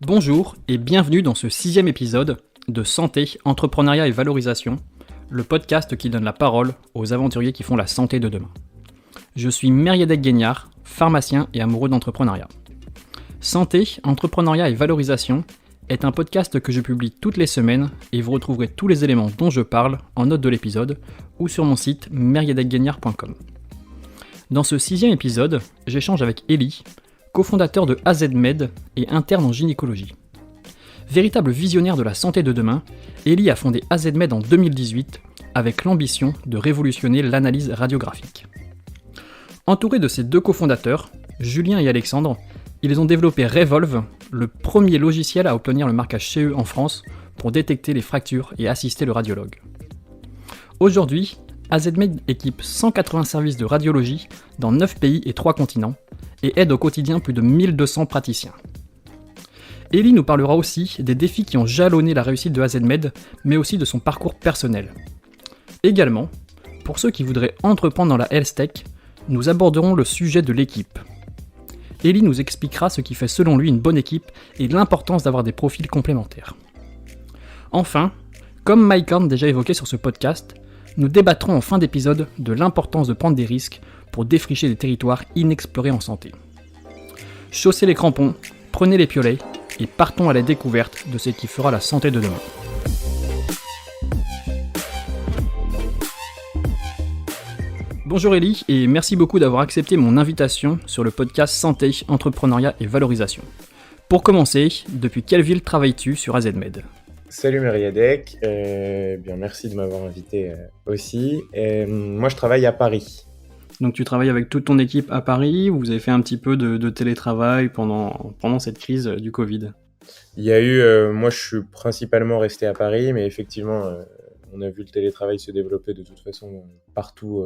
Bonjour et bienvenue dans ce 6e épisode de Santé, Entrepreneuriat et Valorisation, le podcast qui donne la parole aux aventuriers qui font la santé de demain. Je suis Mériadec Guignard, pharmacien et amoureux d'entrepreneuriat. Santé, Entrepreneuriat et Valorisation est un podcast que je publie toutes les semaines et vous retrouverez tous les éléments dont je parle en note de l'épisode ou sur mon site mériadecguignard.com. Dans ce 6e épisode, j'échange avec Elie, cofondateur de AZMed et interne en gynécologie. Véritable visionnaire de la santé de demain, Elie a fondé AZMed en 2018 avec l'ambition de révolutionner l'analyse radiographique. Entouré de ses deux cofondateurs, Julien et Alexandre, ils ont développé Revolve, le premier logiciel à obtenir le marquage CE en France pour détecter les fractures et assister le radiologue. Aujourd'hui, AZMed équipe 180 services de radiologie dans 9 pays et 3 continents et aide au quotidien plus de 1200 praticiens. Elie nous parlera aussi des défis qui ont jalonné la réussite de AZMed, mais aussi de son parcours personnel. Également, pour ceux qui voudraient entreprendre dans la health tech, nous aborderons le sujet de l'équipe. Elie nous expliquera ce qui fait selon lui une bonne équipe et l'importance d'avoir des profils complémentaires. Enfin, comme Mike Horn déjà évoqué sur ce podcast, nous débattrons en fin d'épisode de l'importance de prendre des risques pour défricher des territoires inexplorés en santé. Chaussez les crampons, prenez les piolets et partons à la découverte de ce qui fera la santé de demain. Bonjour Elie et merci beaucoup d'avoir accepté mon invitation sur le podcast Santé, Entrepreneuriat et Valorisation. Pour commencer, depuis quelle ville travailles-tu sur AZMed ? Salut Mériadec, bien merci de m'avoir invité aussi. Moi je travaille à Paris. Donc tu travailles avec toute ton équipe à Paris ou vous avez fait un petit peu de télétravail pendant cette crise du Covid ? Il y a eu, moi je suis principalement resté à Paris, mais effectivement on a vu le télétravail se développer de toute façon partout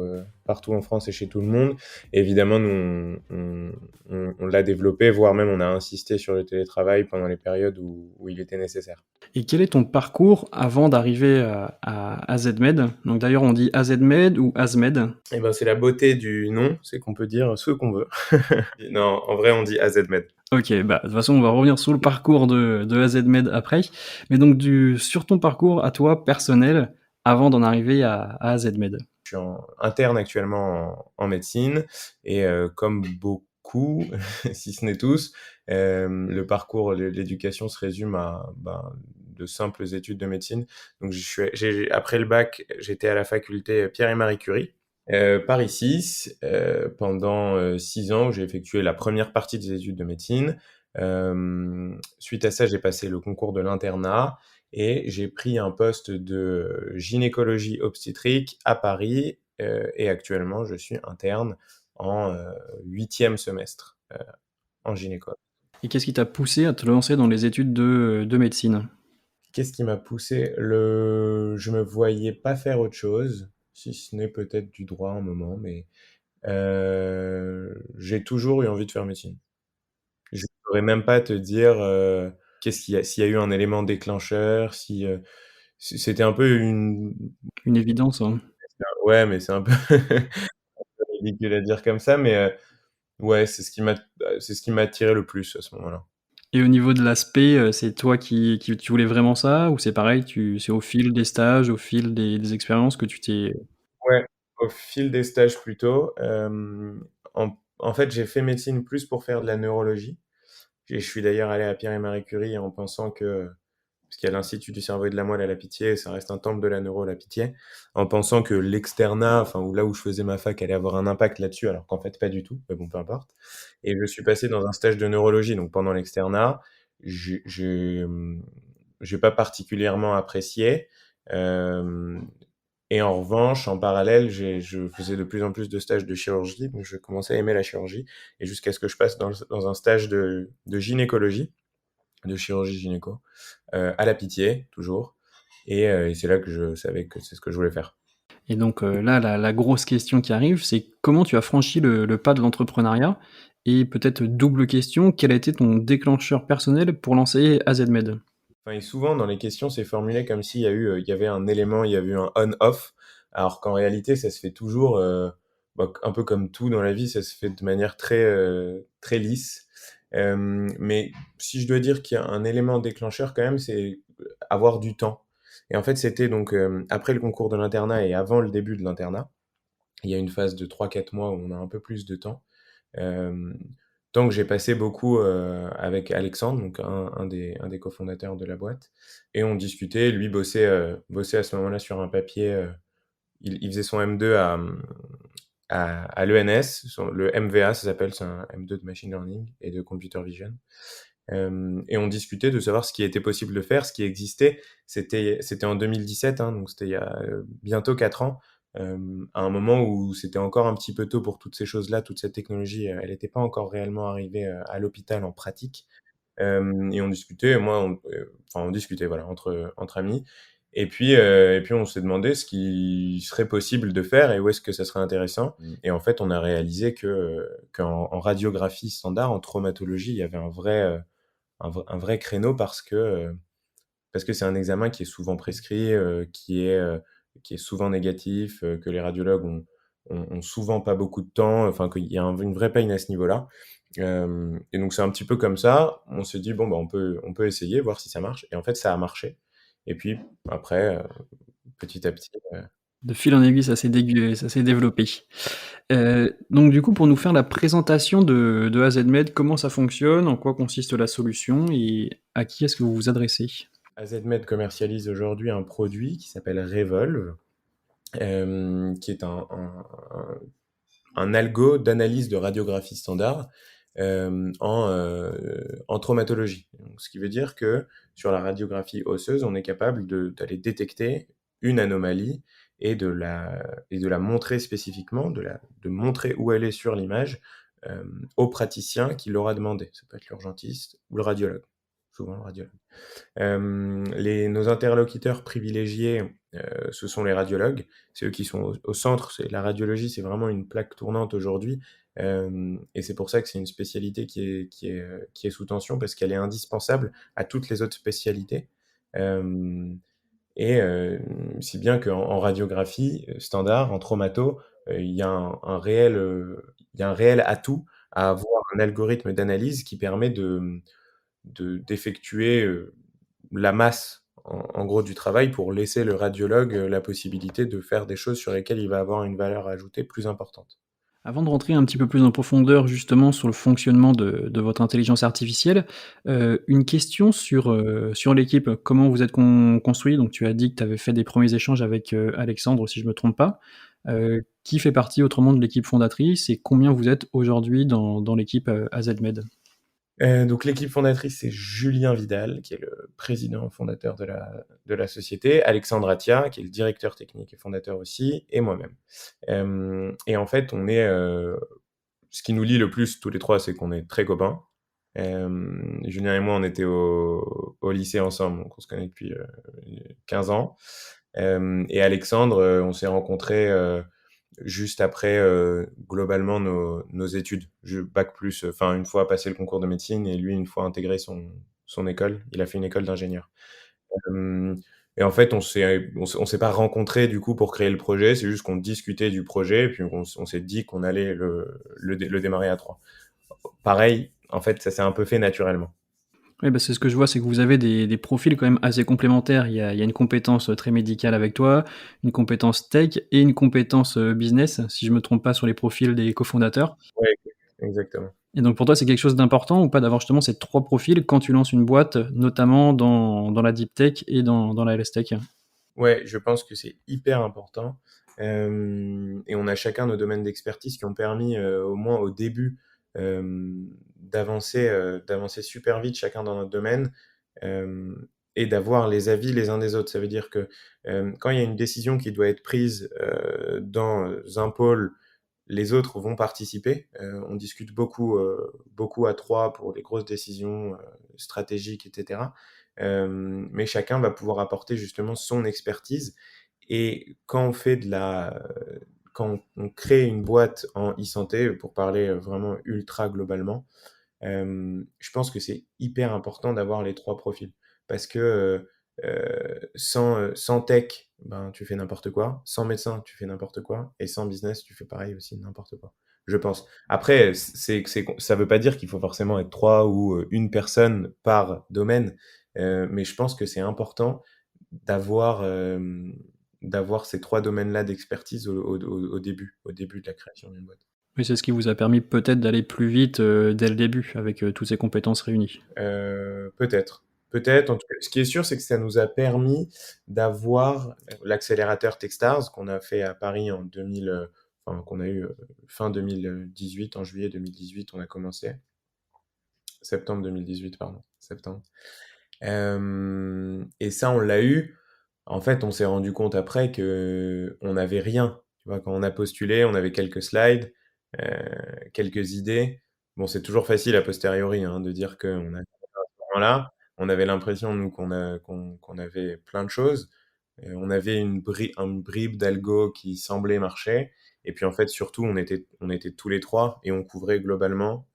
en France et chez tout le monde. Et évidemment nous on l'a développé, voire même on a insisté sur le télétravail pendant les périodes où il était nécessaire. Et quel est ton parcours avant d'arriver à AZMed ? Donc d'ailleurs on dit AZMed ou AZMed ? Eh ben c'est la beauté du nom, c'est qu'on peut dire ce qu'on veut. Non, en vrai on dit AZMed. Ok, de toute façon on va revenir sur le parcours de AZMed après. Mais donc sur ton parcours à toi personnel, avant d'en arriver à AZMed. Je suis interne actuellement en médecine et comme beaucoup, si ce n'est tous, le parcours, l'éducation se résume à de simples études de médecine. Donc après le bac, j'étais à la faculté Pierre et Marie Curie, Paris 6, pendant 6 ans où j'ai effectué la première partie des études de médecine. Suite à ça, j'ai passé le concours de l'internat et j'ai pris un poste de gynécologie obstétrique à Paris et actuellement je suis interne en 8e semestre en gynéco. Et qu'est-ce qui t'a poussé à te lancer dans les études de médecine ? Qu'est-ce qui m'a poussé ? Je me voyais pas faire autre chose, si ce n'est peut-être du droit un moment, mais j'ai toujours eu envie de faire médecine. Je ne saurais même pas te dire s'il y a eu un élément déclencheur, si c'était un peu Une évidence, hein. ouais, mais c'est un peu ridicule à dire comme ça, mais ouais, c'est ce qui m'a attiré le plus à ce moment-là. Et au niveau de l'aspect, c'est toi qui tu voulais vraiment ça ou c'est pareil, c'est au fil des stages, au fil des expériences que tu t'es... Ouais, au fil des stages plutôt. En fait, j'ai fait médecine plus pour faire de la neurologie. Et je suis d'ailleurs allé à Pierre et Marie Curie en pensant parce qu'il y a l'Institut du cerveau et de la moelle à la Pitié, ça reste un temple de la neuro à la Pitié, en pensant que l'externat, enfin, ou là où je faisais ma fac, allait avoir un impact là-dessus, alors qu'en fait, pas du tout, mais bon, peu importe. Et je suis passé dans un stage de neurologie, donc pendant l'externat, j'ai pas particulièrement apprécié. Et en revanche, en parallèle, je faisais de plus en plus de stages de chirurgie, donc je commençais à aimer la chirurgie, et jusqu'à ce que je passe dans un stage de gynécologie, de chirurgie gynéco, à la Pitié, toujours. Et c'est là que je savais que c'est ce que je voulais faire. Et donc là, la grosse question qui arrive, c'est comment tu as franchi le pas de l'entrepreneuriat ? Et peut-être double question, quel a été ton déclencheur personnel pour lancer AZMed ? Enfin, et souvent, dans les questions, c'est formulé comme s'il y avait un élément, il y avait eu un on-off, alors qu'en réalité, ça se fait toujours, un peu comme tout dans la vie, ça se fait de manière très lisse. Mais si je dois dire qu'il y a un élément déclencheur quand même, c'est avoir du temps. Et en fait, c'était donc après le concours de l'internat et avant le début de l'internat. Il y a une phase de 3-4 mois où on a un peu plus de temps. Euh, Temps que j'ai passé beaucoup avec Alexandre, donc un des cofondateurs de la boîte. Et on discutait, lui bossait à ce moment-là sur un papier. Il faisait son M2 à l'ENS, le MVA, ça s'appelle, c'est un M2 de machine learning et de computer vision. Et on discutait de savoir ce qui était possible de faire, ce qui existait. C'était en 2017, hein, donc c'était il y a bientôt 4 ans, à un moment où c'était encore un petit peu tôt pour toutes ces choses-là, toute cette technologie, elle n'était pas encore réellement arrivée à l'hôpital en pratique. Et on discutait, enfin on discutait voilà entre amis. Et puis on s'est demandé ce qui serait possible de faire et où est-ce que ça serait intéressant. Et en fait, on a réalisé qu'en radiographie standard, en traumatologie, il y avait un vrai créneau parce que c'est un examen qui est souvent prescrit, qui est souvent négatif, que les radiologues ont souvent pas beaucoup de temps, enfin qu'il y a une vraie peine à ce niveau-là. Et donc c'est un petit peu comme ça, on s'est dit, bon, bah, on peut essayer, voir si ça marche. Et en fait, ça a marché. Et puis après, petit à petit, De fil en aiguille, ça s'est développé. Donc du coup, pour nous faire la présentation de AZMed, comment ça fonctionne, en quoi consiste la solution et à qui est-ce que vous vous adressez? AZMed commercialise aujourd'hui un produit qui s'appelle Revolve, qui est un algo d'analyse de radiographie standard en traumatologie. Donc, ce qui veut dire que sur la radiographie osseuse, on est capable d'aller détecter une anomalie et de la montrer spécifiquement, de montrer où elle est sur l'image au praticien qui l'aura demandé. Ça peut être l'urgentiste ou le radiologue, souvent le radiologue. Nos interlocuteurs privilégiés, ce sont les radiologues. C'est eux qui sont au centre. La radiologie, c'est vraiment une plaque tournante aujourd'hui. Et c'est pour ça que c'est une spécialité qui est sous tension parce qu'elle est indispensable à toutes les autres spécialités. Euh, si bien qu'en radiographie standard, en traumato, il y a un réel atout à avoir un algorithme d'analyse qui permet d'effectuer la masse, en gros, du travail pour laisser le radiologue la possibilité de faire des choses sur lesquelles il va avoir une valeur ajoutée plus importante. Avant de rentrer un petit peu plus en profondeur justement sur le fonctionnement de votre intelligence artificielle, une question sur l'équipe. Comment vous êtes construit? Donc tu as dit que tu avais fait des premiers échanges avec, Alexandre, si je me trompe pas. Qui fait partie autrement de l'équipe fondatrice et combien vous êtes aujourd'hui dans l'équipe, AZMed? Donc l'équipe fondatrice, c'est Julien Vidal, qui est le président fondateur de la société, Alexandre Atia, qui est le directeur technique et fondateur aussi, et moi-même. Et en fait, ce qui nous lie le plus tous les trois, c'est qu'on est très copains. Julien et moi, on était au lycée ensemble, donc on se connaît depuis 15 ans. Et Alexandre, on s'est rencontrés juste après globalement nos études. Bac plus, enfin une fois passé le concours de médecine et lui une fois intégré son école. Il a fait une école d'ingénieur. Euh, et en fait, on s'est pas rencontrés du coup pour créer le projet, c'est juste qu'on discutait du projet et puis on s'est dit qu'on allait le démarrer à trois. Pareil, en fait, ça s'est un peu fait naturellement. Oui, bah, c'est ce que je vois, c'est que vous avez des profils quand même assez complémentaires. Il y a une compétence très médicale avec toi, une compétence tech et une compétence business, si je me trompe pas sur les profils des cofondateurs. Ouais, exactement. Et donc pour toi, c'est quelque chose d'important ou pas d'avoir justement ces trois profils quand tu lances une boîte, notamment dans la deep tech et dans la LS tech? Ouais, je pense que c'est hyper important. Et on a chacun nos domaines d'expertise qui ont permis, au moins au début, d'avancer super vite chacun dans notre domaine, euh, et d'avoir les avis les uns des autres. Ça veut dire que quand il y a une décision qui doit être prise dans un pôle, les autres vont participer. On discute beaucoup à trois pour les grosses décisions stratégiques, etc. Mais chacun va pouvoir apporter justement son expertise. Et quand on crée une boîte en e-santé, pour parler vraiment ultra globalement, je pense que c'est hyper important d'avoir les trois profils. Parce que sans tech, ben, tu fais n'importe quoi. Sans médecin, tu fais n'importe quoi. Et sans business, tu fais pareil aussi, n'importe quoi. je pense. Après, ça veut pas dire qu'il faut forcément être 3 ou 1 personne par domaine, mais je pense que c'est important d'avoir, d'avoir ces 3 domaines-là d'expertise au début de la création d'une boîte. Oui, c'est ce qui vous a permis peut-être d'aller plus vite, dès le début avec, toutes ces compétences réunies. Peut-être. Peut-être. En tout cas, ce qui est sûr, c'est que ça nous a permis d'avoir l'accélérateur Techstars qu'on a fait à Paris en 2000, enfin, qu'on a eu fin 2018, en juillet 2018, on a commencé. Septembre 2018, pardon. Septembre. Et ça, on l'a eu. En fait, on s'est rendu compte après que on n'avait rien. Tu vois, quand on a postulé, on avait quelques slides, quelques idées. Bon, c'est toujours facile a posteriori, hein, de dire qu'on a là, on avait l'impression, nous, qu'on avait plein de choses. On avait une bribe d'algo qui semblait marcher. Et puis, en fait, surtout, on était tous les trois et on couvrait globalement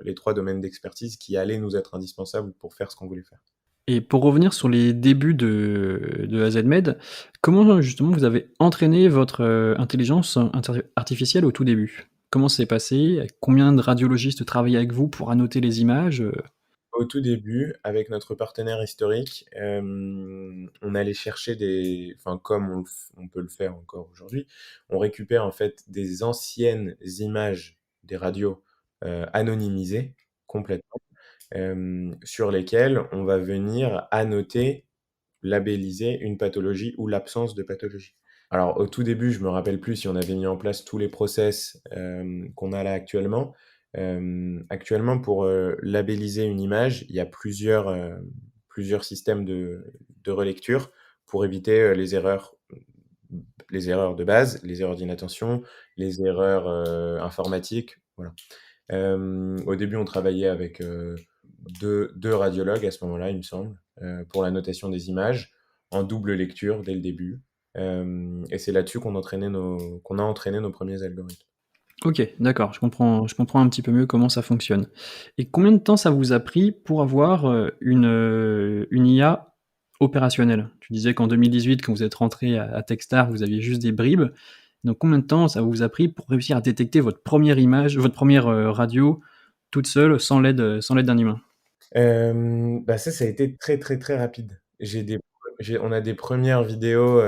les trois domaines d'expertise qui allaient nous être indispensables pour faire ce qu'on voulait faire. Et pour revenir sur les débuts de AZMed, comment justement vous avez entraîné votre, intelligence artificielle au tout début? Comment ça s'est passé? Combien de radiologistes travaillaient avec vous pour annoter les images? Au tout début, avec notre partenaire historique, on allait chercher enfin, comme on peut le faire encore aujourd'hui, on récupère en fait des anciennes images des radios anonymisées complètement, sur lesquelles on va venir annoter, labelliser une pathologie ou l'absence de pathologie. Alors, au tout début, je me rappelle plus si on avait mis en place tous les process qu'on a là actuellement. Actuellement, pour labelliser une image, il y a plusieurs systèmes de relecture pour éviter les erreurs de base, les erreurs d'inattention, les erreurs informatiques. Voilà. Au début, on travaillait avec deux radiologues à ce moment-là, il me semble, pour la notation des images, en double lecture dès le début. Et c'est là-dessus qu'on a entraîné nos premiers algorithmes. OK, d'accord, je comprends un petit peu mieux comment ça fonctionne. Et combien de temps ça vous a pris pour avoir, une IA opérationnelle? Tu disais qu'en 2018, quand vous êtes rentré à Techstars, vous aviez juste des bribes. Donc combien de temps ça vous a pris pour réussir à détecter votre première image, votre première radio toute seule, sans l'aide d'un humain? Bah ça a été très, très, très rapide. On a des premières vidéos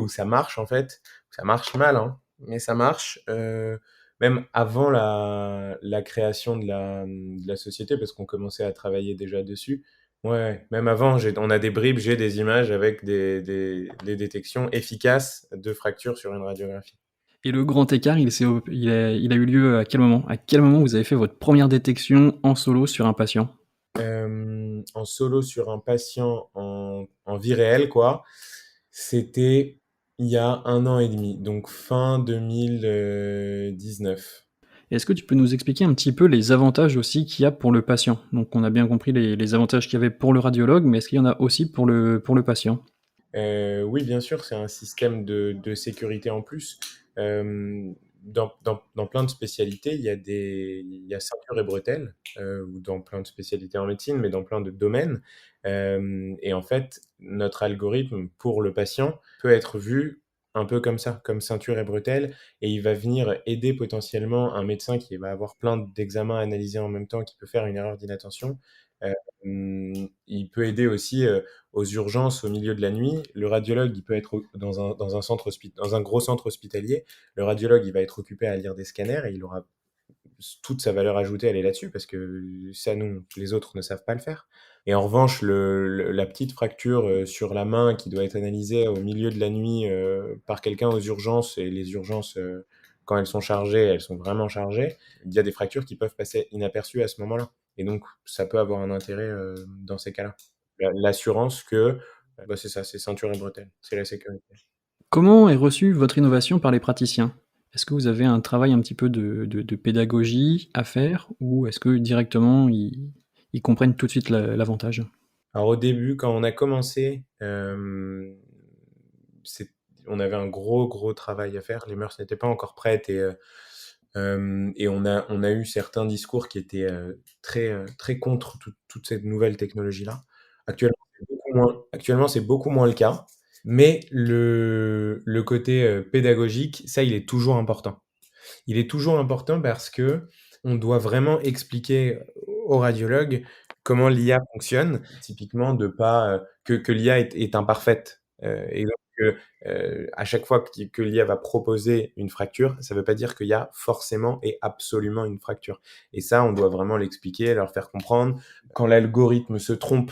où ça marche en fait. Ça marche mal, hein, mais ça marche, même avant la création de la société parce qu'on commençait à travailler déjà dessus. Ouais, même avant, on a des bribes, j'ai des images avec des détections efficaces de fractures sur une radiographie. Et le grand écart, il a eu lieu à quel moment? À quel moment vous avez fait votre première détection en solo sur un patient? En solo sur un patient en vie réelle, quoi, c'était il y a 1 an et demi, donc fin 2019. Est-ce que tu peux nous expliquer un petit peu les avantages aussi qu'il y a pour le patient? Donc on a bien compris les avantages qu'il y avait pour le radiologue, mais est-ce qu'il y en a aussi pour le patient? Oui, bien sûr, c'est un système de sécurité en plus. Dans plein de spécialités, il y a ceinture et bretelles, ou dans plein de spécialités en médecine, mais dans plein de domaines. Et en fait, notre algorithme pour le patient peut être vu un peu comme ça, comme ceinture et bretelles, et il va venir aider potentiellement un médecin qui va avoir plein d'examens à analyser en même temps, qui peut faire une erreur d'inattention. Il peut aider aussi aux urgences au milieu de la nuit. Le radiologue, il peut être dans un gros centre hospitalier. Le radiologue, il va être occupé à lire des scanners et il aura toute sa valeur ajoutée, elle est là-dessus parce que ça, nous, les autres ne savent pas le faire. Et en revanche, la petite fracture sur la main qui doit être analysée au milieu de la nuit par quelqu'un aux urgences, et les urgences, quand elles sont chargées, elles sont vraiment chargées, il y a des fractures qui peuvent passer inaperçues à ce moment-là. Et donc, ça peut avoir un intérêt dans ces cas-là. L'assurance que, bah, c'est ça, c'est ceinture et bretelles, c'est la sécurité. Comment est reçue votre innovation par les praticiens? Est-ce que vous avez un travail un petit peu de pédagogie à faire ou est-ce que directement ils comprennent tout de suite l'avantage? Alors au début, quand on a commencé, c'est on avait un gros, gros travail à faire. Les mœurs n'étaient pas encore prêtes et on a eu certains discours qui étaient très, très contre toute cette nouvelle technologie-là. Actuellement, c'est beaucoup moins le cas, mais le côté pédagogique, ça, il est toujours important. Il est toujours important parce que on doit vraiment expliquer aux radiologues comment l'IA fonctionne. Typiquement de pas, que l'IA est imparfaite, et donc à chaque fois que l'IA va proposer une fracture, ça veut pas dire qu'il y a forcément et absolument une fracture et ça, on doit vraiment l'expliquer, leur faire comprendre. Quand l'algorithme se trompe,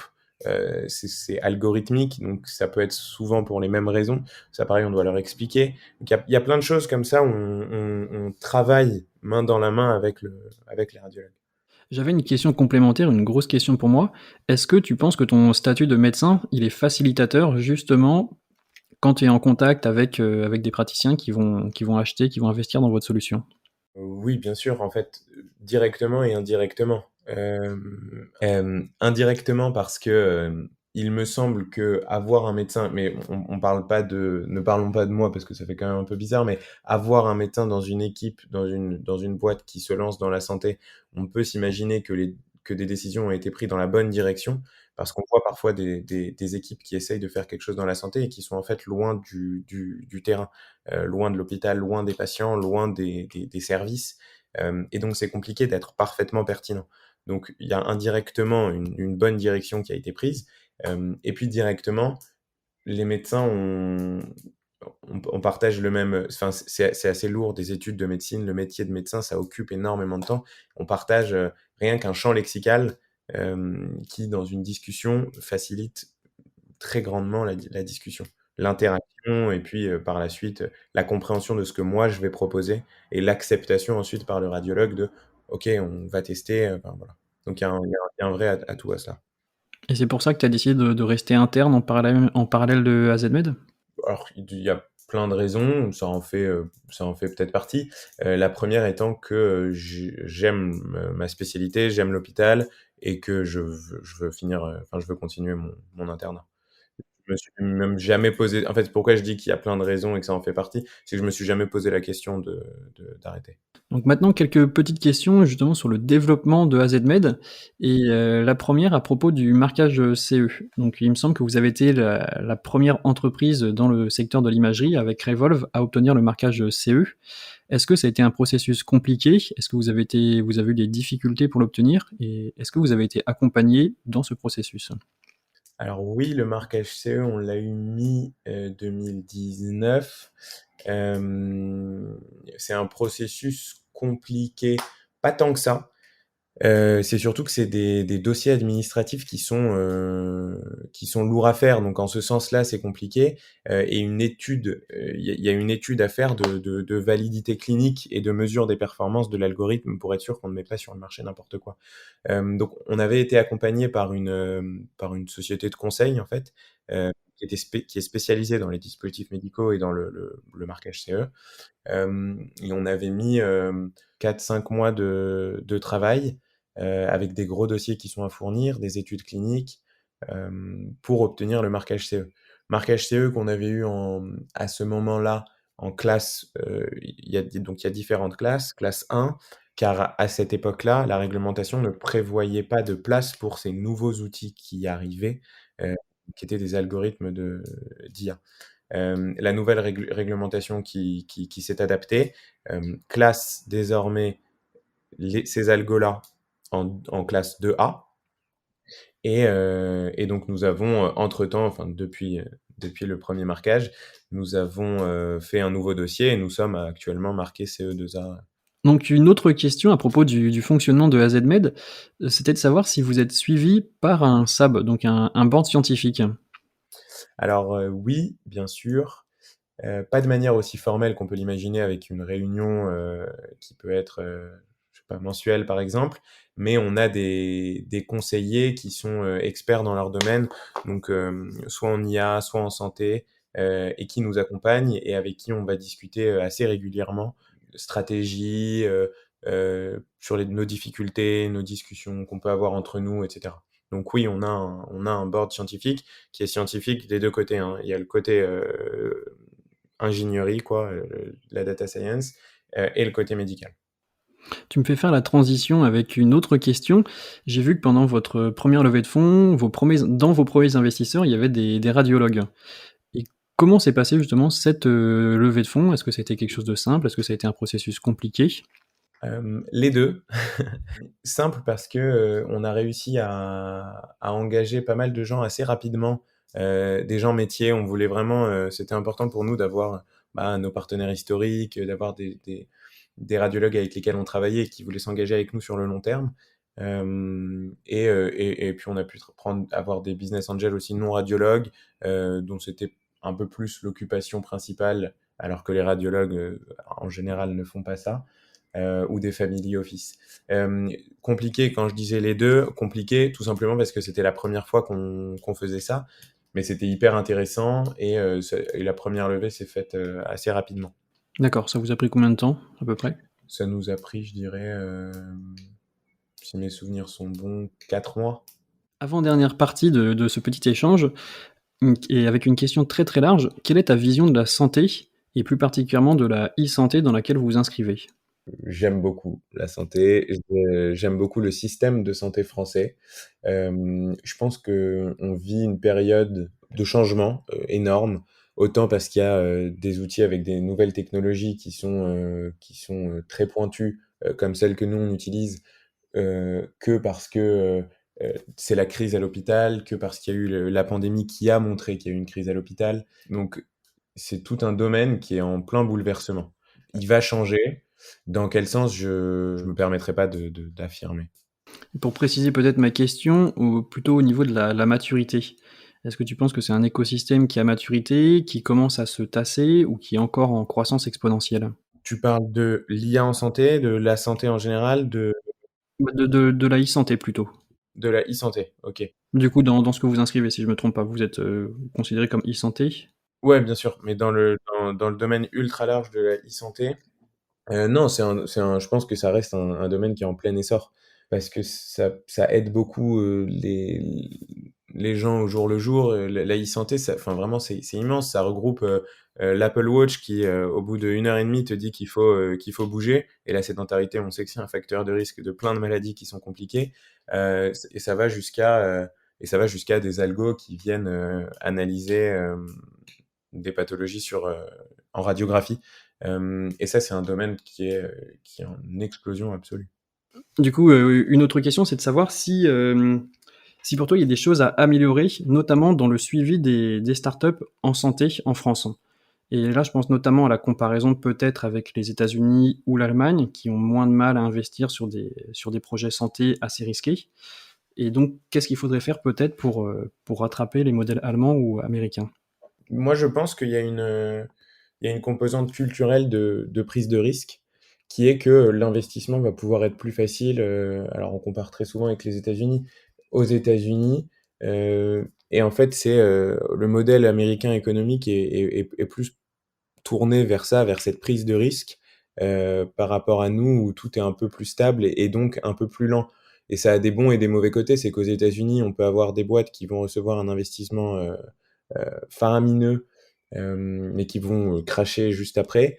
c'est algorithmique, donc ça peut être souvent pour les mêmes raisons. Ça, pareil, on doit leur expliquer. Donc il y a plein de choses comme ça où on travaille main dans la main avec les radiologues. J'avais une question complémentaire, une grosse question pour moi. Est-ce que tu penses que ton statut de médecin, il est facilitateur justement quand tu es en contact avec des praticiens qui vont acheter, qui vont investir dans votre solution? Oui, bien sûr, en fait, directement et indirectement. Indirectement parce que, il me semble qu'avoir un médecin, mais on parle pas de ne parlons pas de moi parce que ça fait quand même un peu bizarre, mais avoir un médecin dans une équipe, dans une boîte qui se lance dans la santé, on peut s'imaginer que des décisions ont été prises dans la bonne direction. Parce qu'on voit parfois des équipes qui essayent de faire quelque chose dans la santé et qui sont en fait loin du terrain, loin de l'hôpital, loin des patients, loin des services. Et donc c'est compliqué d'être parfaitement pertinent. Donc il y a indirectement une bonne direction qui a été prise. Et puis directement, les médecins, on partage le même. Enfin, c'est assez lourd des études de médecine. Le métier de médecin, ça occupe énormément de temps. On partage rien qu'un champ lexical qui, dans une discussion, facilite très grandement la discussion, l'interaction et puis par la suite la compréhension de ce que moi je vais proposer et l'acceptation ensuite par le radiologue de OK, on va tester. Enfin, voilà. Donc il y a un vrai atout à ça. Et c'est pour ça que tu as décidé de rester interne en parallèle de AZMed? Alors, il y a plein de raisons, ça en fait peut-être partie. La première étant que j'aime ma spécialité, j'aime l'hôpital et que je veux finir, enfin, je veux continuer mon internat. Je me suis même jamais posé. En fait, pourquoi je dis qu'il y a plein de raisons et que ça en fait partie, c'est que je me suis jamais posé la question d'arrêter. Donc maintenant, quelques petites questions justement sur le développement de AZMed et la première à propos du marquage CE. Donc il me semble que vous avez été la première entreprise dans le secteur de l'imagerie avec Revolve à obtenir le marquage CE. Est-ce que ça a été un processus compliqué? Est-ce que vous avez eu des difficultés pour l'obtenir? Et est-ce que vous avez été accompagné dans ce processus? Alors oui, le marquage CE, on l'a eu mi-2019. C'est un processus compliqué, pas tant que ça. C'est surtout que c'est des dossiers administratifs qui sont lourds à faire. Donc en ce sens-là, c'est compliqué. Et une étude, il y a une étude à faire de validité clinique et de mesure des performances de l'algorithme pour être sûr qu'on ne met pas sur le marché n'importe quoi. Donc on avait été accompagné par une société de conseil en fait, qui est spécialisée dans les dispositifs médicaux et dans le marquage CE. Et on avait mis 4-5 mois de travail avec des gros dossiers qui sont à fournir, des études cliniques pour obtenir le marquage CE. Marquage CE qu'on avait eu à ce moment-là en classe, donc il y a différentes classes. Classe 1, car à cette époque-là, la réglementation ne prévoyait pas de place pour ces nouveaux outils qui arrivaient, euh, qui étaient des algorithmes d'IA. La nouvelle réglementation qui s'est adaptée classe désormais ces algos-là en classe 2A. Et donc nous avons, entre-temps, enfin depuis le premier marquage, nous avons fait un nouveau dossier et nous sommes actuellement marqués CE2A. Donc une autre question à propos du fonctionnement de AZMed, c'était de savoir si vous êtes suivi par un SAB, donc un board scientifique. Alors oui, bien sûr. Pas de manière aussi formelle qu'on peut l'imaginer avec une réunion qui peut être, je sais pas, mensuelle par exemple, mais on a des conseillers qui sont experts dans leur domaine, donc soit en IA, soit en santé, et qui nous accompagnent et avec qui on va discuter assez régulièrement de stratégie, sur nos difficultés, nos discussions qu'on peut avoir entre nous, etc. Donc oui, on a un board scientifique qui est scientifique des deux côtés, hein. Il y a le côté ingénierie, quoi, la data science, et le côté médical. Tu me fais faire la transition avec une autre question. J'ai vu que pendant votre première levée de fonds, dans vos premiers investisseurs, il y avait des radiologues. Et Comment s'est passée justement cette levée de fonds? Est-ce que c'était quelque chose de simple? Est-ce que ça a été un processus compliqué? Les 2. Simple parce que, on a réussi à engager pas mal de gens assez rapidement, des gens métiers. On voulait vraiment, c'était important pour nous d'avoir, bah, nos partenaires historiques, d'avoir des radiologues avec lesquels on travaillait et qui voulaient s'engager avec nous sur le long terme. Et puis on a pu avoir des business angels aussi non radiologues, dont c'était un peu plus l'occupation principale, alors que les radiologues, en général ne font pas ça. Ou des family office. Compliqué quand je disais les deux, compliqué tout simplement parce que c'était la première fois qu'on faisait ça, mais c'était hyper intéressant et la première levée s'est faite assez rapidement. D'accord, ça vous a pris combien de temps à peu près? Ça nous a pris, je dirais, si mes souvenirs sont bons, 4 mois. Avant-dernière partie de ce petit échange, et avec une question très très large, quelle est ta vision de la santé et plus particulièrement de la e-santé dans laquelle vous vous inscrivez? J'aime beaucoup la santé, j'aime beaucoup le système de santé français. Je pense qu'on vit une période de changement énorme, autant parce qu'il y a des outils avec des nouvelles technologies qui sont très pointues, comme celles que nous on utilise, que parce que c'est la crise à l'hôpital, que parce qu'il y a eu la pandémie qui a montré qu'il y a eu une crise à l'hôpital. Donc c'est tout un domaine qui est en plein bouleversement. Il va changer. Dans quel sens, je me permettrai pas d'affirmer. Pour préciser peut-être ma question, ou plutôt au niveau de la maturité. Est-ce que tu penses que c'est un écosystème qui est à maturité, qui commence à se tasser ou qui est encore en croissance exponentielle? Tu parles de l'IA en santé, de la santé en général, De la e-santé plutôt. de la e-santé? OK. Du coup, dans ce que vous inscrivez, si je me trompe pas, vous êtes considéré comme e-santé? Ouais, bien sûr, mais dans le domaine ultra large de la e-santé, non, je pense que ça reste un domaine qui est en plein essor parce que ça aide beaucoup les gens au jour le jour. La e-santé, enfin vraiment, c'est immense. Ça regroupe l'Apple Watch qui, au bout d'1 heure et demie, te dit qu'il faut bouger. Et la sédentarité, on sait que c'est un facteur de risque de plein de maladies qui sont compliquées. Et ça va jusqu'à des algos qui viennent analyser des pathologies en radiographie. Et ça, c'est un domaine qui est en explosion absolue. Du coup, une autre question, c'est de savoir si pour toi il y a des choses à améliorer, notamment dans le suivi des startups en santé en France. Et là, je pense notamment à la comparaison peut-être avec les États-Unis ou l'Allemagne, qui ont moins de mal à investir sur des projets santé assez risqués. Et donc, qu'est-ce qu'il faudrait faire peut-être pour rattraper les modèles allemands ou américains? Moi, je pense qu'il y a une composante culturelle de prise de risque qui est que l'investissement va pouvoir être plus facile. Alors, on compare très souvent avec les États-Unis. Aux États-Unis, et en fait, c'est le modèle américain économique est plus tourné vers ça, vers cette prise de risque, par rapport à nous où tout est un peu plus stable et donc un peu plus lent. Et ça a des bons et des mauvais côtés. C'est qu'aux États-Unis, on peut avoir des boîtes qui vont recevoir un investissement faramineux, mais qui vont cracher juste après.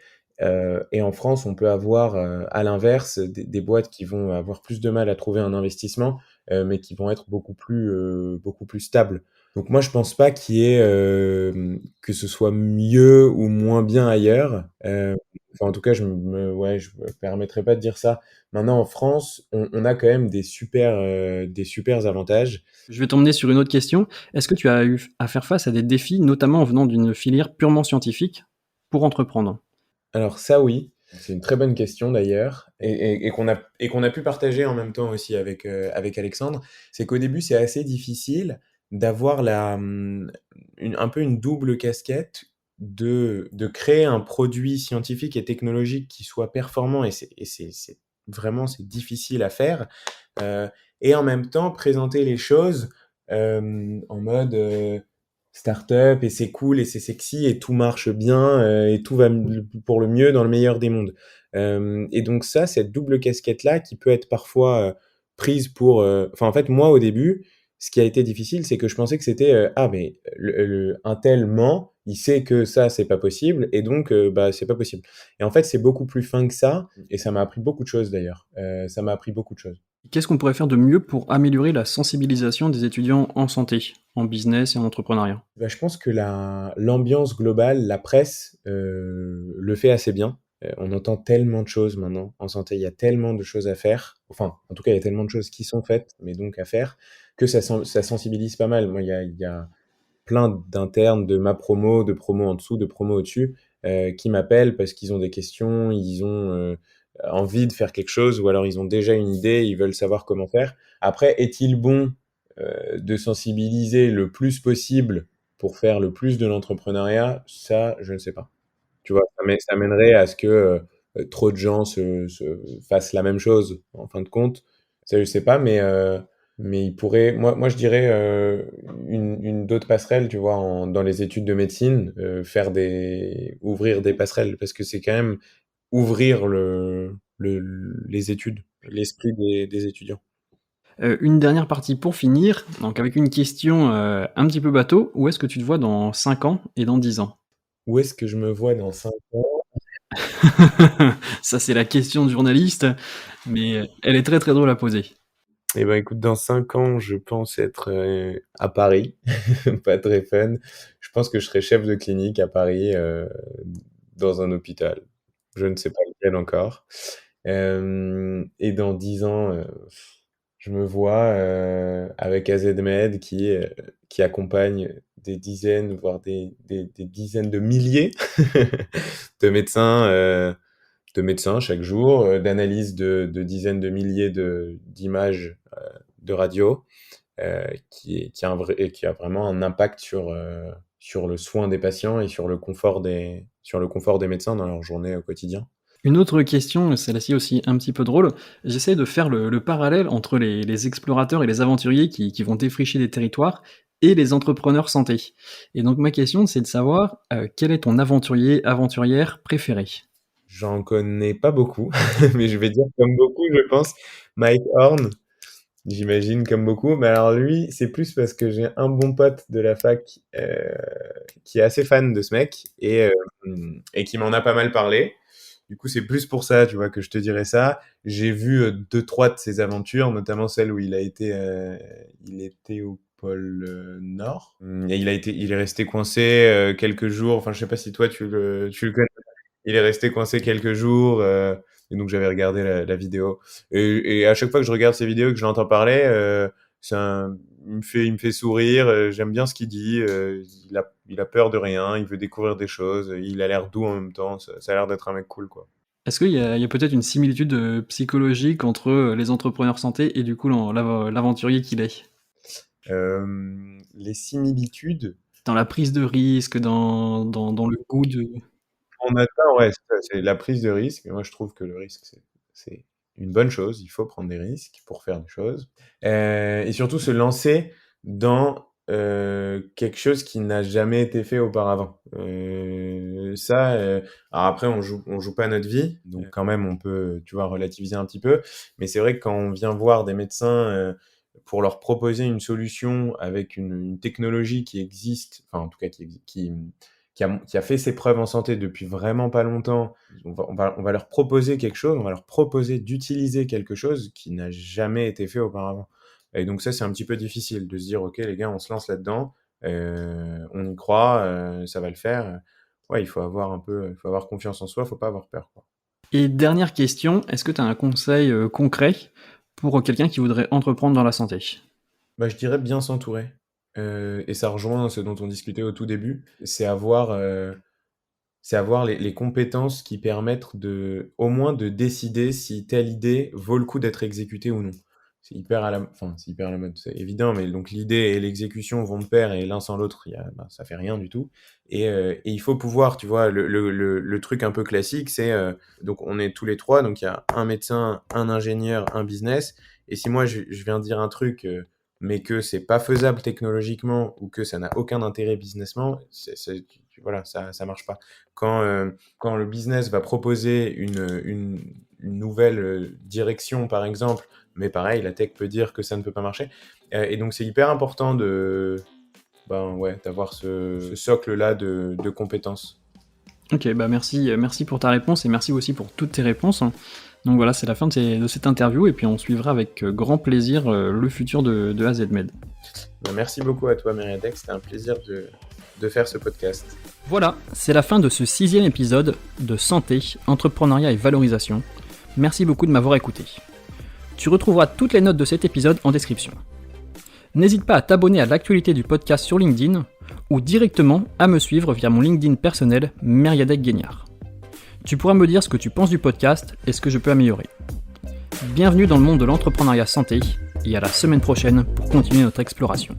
Et en France, on peut avoir, à l'inverse, des boîtes qui vont avoir plus de mal à trouver un investissement, mais qui vont être beaucoup plus stables. Donc moi, je pense pas que ce soit mieux ou moins bien ailleurs. Enfin, en tout cas, je me permettrai pas de dire ça. Maintenant, en France, on a quand même des supers avantages. Je vais t'emmener sur une autre question. Est-ce que tu as eu à faire face à des défis, notamment en venant d'une filière purement scientifique, pour entreprendre? Alors ça, oui, c'est une très bonne question d'ailleurs, et qu'on a pu partager en même temps aussi avec Alexandre. C'est qu'au début, c'est assez difficile d'avoir un peu une double casquette de créer un produit scientifique et technologique qui soit performant, et c'est vraiment c'est difficile à faire, euh, et en même temps présenter les choses en mode start-up, et c'est cool et c'est sexy et tout marche bien, et tout va pour le mieux dans le meilleur des mondes. Et donc ça, cette double casquette-là qui peut être parfois prise pour... Enfin, en fait, moi, au début, ce qui a été difficile, c'est que je pensais que c'était ah, mais un tel ment, il sait que ça, c'est pas possible, et donc, bah, c'est pas possible. Et en fait, c'est beaucoup plus fin que ça, et ça m'a appris beaucoup de choses d'ailleurs. Ça m'a appris beaucoup de choses. Qu'est-ce qu'on pourrait faire de mieux pour améliorer la sensibilisation des étudiants en santé, en business et en entrepreneuriat? Bah, je pense que l'ambiance globale, la presse, le fait assez bien. On entend tellement de choses maintenant en santé, il y a tellement de choses à faire. Enfin, en tout cas, il y a tellement de choses qui sont faites, mais donc à faire, que ça sensibilise pas mal. Moi, il y a plein d'internes de ma promo, de promo en dessous, de promo au-dessus, qui m'appellent parce qu'ils ont des questions, ils ont, envie de faire quelque chose ou alors ils ont déjà une idée, ils veulent savoir comment faire. Après, est-il bon, de sensibiliser le plus possible pour faire le plus de l'entrepreneuriat? Ça, je ne sais pas. Tu vois? Ça mènerait à ce que, trop de gens se fassent la même chose, en fin de compte. Ça, je sais pas, mais il pourrait moi je dirais, une d'autres passerelles, tu vois? Dans les études de médecine, ouvrir des passerelles parce que c'est quand même ouvrir les études, l'esprit des étudiants. Une dernière partie pour finir, donc avec une question, un petit peu bateau. Où est-ce que tu te vois dans 5 ans et dans 10 ans? Où est-ce que je me vois dans 5 ans? Ça, c'est la question de journaliste, mais elle est très, très drôle à poser. Eh ben, écoute, dans 5 ans, je pense être, à Paris, pas très fun. Je pense que je serai chef de clinique à Paris, dans un hôpital. Je ne sais pas lequel encore. Et dans 10 ans, je me vois, avec AZMed qui accompagne des dizaines, voire des dizaines de milliers de médecins, chaque jour, d'analyse de dizaines de milliers d'images de radio, qui a vraiment un impact sur le soin des patients et sur le confort des médecins dans leur journée au quotidien. Une autre question, celle-ci aussi un petit peu drôle. J'essaie de faire le parallèle entre les explorateurs et les aventuriers qui vont défricher des territoires et les entrepreneurs santé. Et donc ma question, c'est de savoir, quel est ton aventurier, aventurière préféré? J'en connais pas beaucoup, mais je vais dire comme beaucoup, je pense, Mike Horn. J'imagine comme beaucoup, mais alors lui, c'est plus parce que j'ai un bon pote de la fac qui est assez fan de ce mec et qui m'en a pas mal parlé. Du coup, c'est plus pour ça, tu vois, que je te dirais ça. J'ai vu deux, trois de ses aventures, notamment celle où il était au pôle Nord. Et il est resté coincé quelques jours. Enfin, je sais pas si toi tu le connais. Il est resté coincé quelques jours. Et donc j'avais regardé la vidéo. Et à chaque fois que je regarde ces vidéos et que je l'entends parler, il me fait sourire. J'aime bien ce qu'il dit. Il a peur de rien. Il veut découvrir des choses. Il a l'air doux en même temps. Ça a l'air d'être un mec cool, quoi. Est-ce qu'il y a peut-être une similitude, psychologique entre, les entrepreneurs santé et du coup l'aventurier qu'il est? Les similitudes, Dans la prise de risque, dans le goût de on attend, ouais, c'est la prise de risque. Moi, je trouve que le risque, c'est une bonne chose. Il faut prendre des risques pour faire des choses. Et surtout se lancer dans quelque chose qui n'a jamais été fait auparavant. Alors après, on joue pas notre vie, donc quand même, on peut, tu vois, relativiser un petit peu. Mais c'est vrai que quand on vient voir des médecins pour leur proposer une solution avec une technologie qui existe, enfin en tout cas qui a fait ses preuves en santé depuis vraiment pas longtemps, on va leur proposer quelque chose, on va leur proposer d'utiliser quelque chose qui n'a jamais été fait auparavant. Et donc ça, c'est un petit peu difficile de se dire, ok les gars, on se lance là-dedans, on y croit, ça va le faire. Ouais, il faut avoir confiance en soi, faut pas avoir peur, quoi. et dernière question, est-ce que tu as un conseil, concret pour quelqu'un qui voudrait entreprendre dans la santé? Bah, je dirais bien s'entourer. Et ça rejoint ce dont on discutait au tout début, c'est avoir les compétences qui permettent au moins de décider si telle idée vaut le coup d'être exécutée ou non. C'est hyper à la mode, c'est évident, mais donc l'idée et l'exécution vont de pair et l'un sans l'autre, ça fait rien du tout. Et il faut pouvoir, tu vois, le truc un peu classique, c'est donc on est tous les trois, donc il y a un médecin, un ingénieur, un business. Et si moi je viens dire un truc, mais que c'est pas faisable technologiquement ou que ça n'a aucun intérêt businessment, voilà, ça marche pas. Quand le business va proposer une nouvelle direction, par exemple, mais pareil, la tech peut dire que ça ne peut pas marcher. Et donc, c'est hyper important ouais, d'avoir ce socle-là de compétences. OK, bah, merci, merci pour ta réponse et merci aussi pour toutes tes réponses, hein. Donc voilà, c'est la fin de cette interview, et puis on suivra avec grand plaisir le futur de AZMed. Merci beaucoup à toi, Myriadec, c'était un plaisir de faire ce podcast. Voilà, c'est la fin de ce 6e épisode de Santé, Entrepreneuriat et Valorisation. Merci beaucoup de m'avoir écouté. Tu retrouveras toutes les notes de cet épisode en description. N'hésite pas à t'abonner à l'actualité du podcast sur LinkedIn ou directement à me suivre via mon LinkedIn personnel Myriadec Guignard. Tu pourras me dire ce que tu penses du podcast et ce que je peux améliorer. Bienvenue dans le monde de l'entrepreneuriat santé et à la semaine prochaine pour continuer notre exploration.